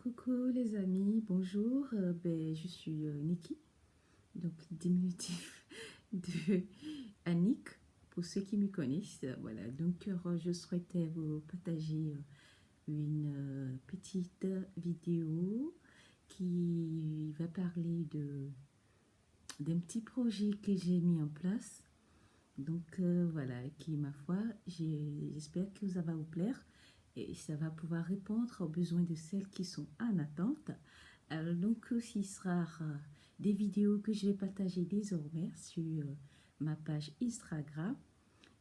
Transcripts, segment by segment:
Coucou les amis, bonjour, je suis Niki, donc diminutif de Annick, pour ceux qui me connaissent. Voilà, donc je souhaitais vous partager une petite vidéo qui va parler d'un petit projet que j'ai mis en place. Donc voilà, qui ma foi, j'espère que ça va vous plaire et ça va pouvoir répondre aux besoins de celles qui sont en attente. Alors, donc, ce sera des vidéos que je vais partager désormais sur ma page Instagram.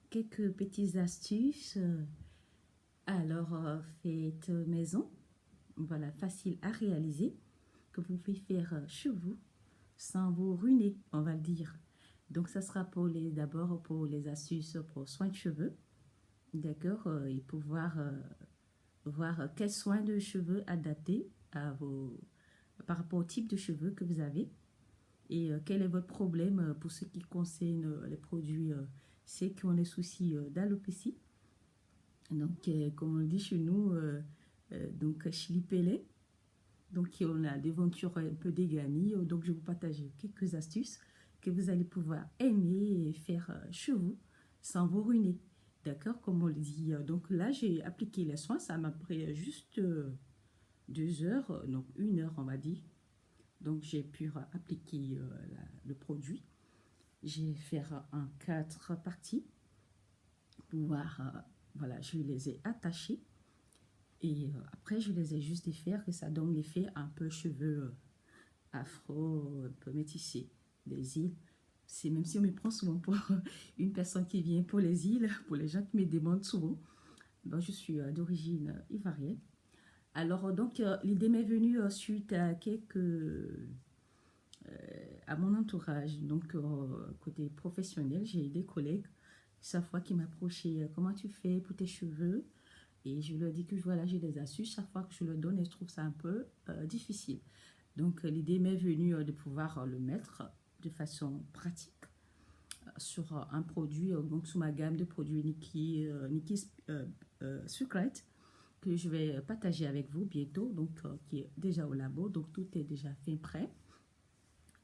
Quelques petites astuces, faites maison, voilà, facile à réaliser, que vous pouvez faire chez vous sans vous ruiner, on va le dire. Donc, ça sera d'abord pour les astuces pour soins de cheveux, d'accord, et pouvoir voir quels soins de cheveux adapter par rapport au type de cheveux que vous avez et quel est votre problème pour ce qui concerne les produits, ceux qui ont des soucis d'alopécie. Donc, comme on le dit chez nous, donc chili-pelé. Donc, on a des ventures un peu déganies. Donc, je vais vous partager quelques astuces que vous allez pouvoir aimer et faire chez vous sans vous ruiner. D'accord, comme on le dit. Donc là, j'ai appliqué les soins. Ça m'a pris juste 2 heures, donc 1 heure, on va dire. Donc, j'ai pu appliquer le produit. J'ai fait en 4 parties. Voilà, je les ai attachés. Et après, je les ai juste défaits, que ça donne l'effet un peu cheveux afro, un peu métissé des îles. C'est même si on me prend souvent pour une personne qui vient pour les îles, pour les gens qui me demandent souvent. Donc, je suis d'origine ivoirienne. Alors, donc, l'idée m'est venue suite à à mon entourage. Donc, côté professionnel, j'ai des collègues, chaque fois qui m'approchaient, comment tu fais pour tes cheveux? Et je leur dis que voilà, j'ai des astuces. Chaque fois que je leur donne, et je trouve ça un peu difficile. Donc, l'idée m'est venue de pouvoir le mettre de façon pratique sur un produit, donc sous ma gamme de produits Niki Secret, que je vais partager avec vous bientôt, donc qui est déjà au labo, donc tout est déjà fait prêt.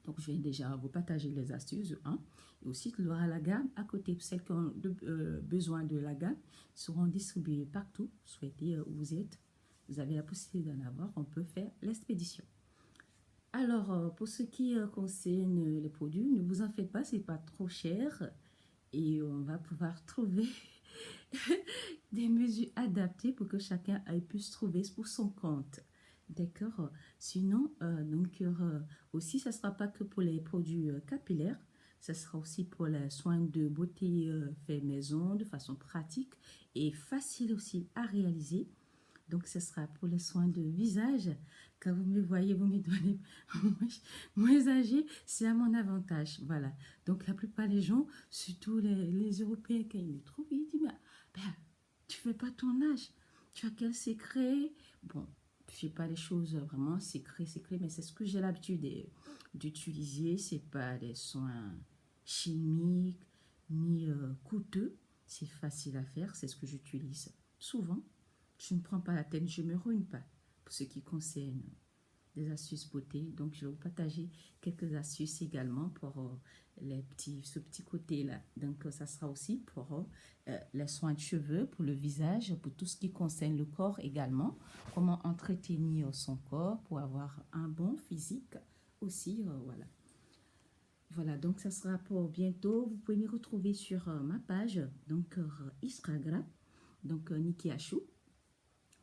Donc, je vais déjà vous partager les astuces, hein. Et aussi, il y aura la gamme à côté. Celles qui ont besoin de la gamme seront distribuées partout. Souhaitez où vous êtes, vous avez la possibilité d'en avoir. On peut faire l'expédition. Alors, pour ce qui concerne les produits, ne vous en faites pas, c'est pas trop cher. Et on va pouvoir trouver des mesures adaptées pour que chacun puisse trouver pour son compte. D'accord. Sinon, aussi, ça ne sera pas que pour les produits capillaires, ça sera aussi pour les soins de beauté fait maison de façon pratique et facile aussi à réaliser. Donc, ce sera pour les soins de visage. Quand vous me voyez, vous me donnez moins âgé, c'est à mon avantage. Voilà. Donc, la plupart des gens, surtout les Européens, quand ils me trouvent, ils disent, mais, ben, tu fais pas ton âge. Tu as quel secret? Bon, je ne fais pas les choses vraiment secret, mais c'est ce que j'ai l'habitude d'utiliser. Ce n'est pas des soins chimiques ni coûteux. C'est facile à faire. C'est ce que j'utilise souvent. Je ne prends pas la tête, je ne me ruine pas pour ce qui concerne des astuces beauté. Donc, je vais vous partager quelques astuces également pour ce petit côté-là. Donc, ça sera aussi pour les soins de cheveux, pour le visage, pour tout ce qui concerne le corps également. Comment entretenir son corps pour avoir un bon physique aussi. Voilà. Voilà, donc ça sera pour bientôt. Vous pouvez me retrouver sur ma page, donc Instagram, donc Niki Achou.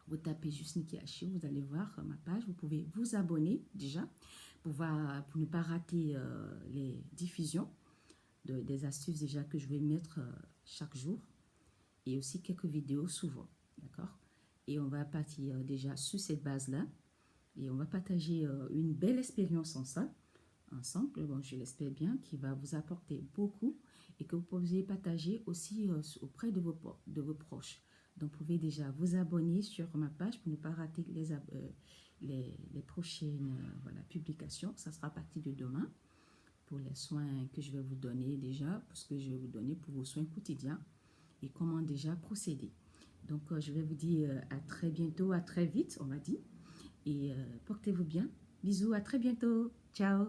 Vous tapez juste Niki Achou, vous allez voir ma page. Vous pouvez vous abonner déjà pour ne pas rater les diffusions des astuces déjà que je vais mettre chaque jour et aussi quelques vidéos souvent, d'accord? Et on va partir déjà sur cette base-là et on va partager une belle expérience ensemble, bon, je l'espère bien, qui va vous apporter beaucoup et que vous pouvez partager aussi auprès de vos proches. Donc, vous pouvez déjà vous abonner sur ma page pour ne pas rater les prochaines voilà, publications. Ça sera à partir de demain pour les soins que je vais vous donner déjà, parce que je vais vous donner pour vos soins quotidiens et comment déjà procéder. Donc, je vais vous dire à très bientôt, à très vite, on va dire. et portez-vous bien. Bisous, à très bientôt. Ciao.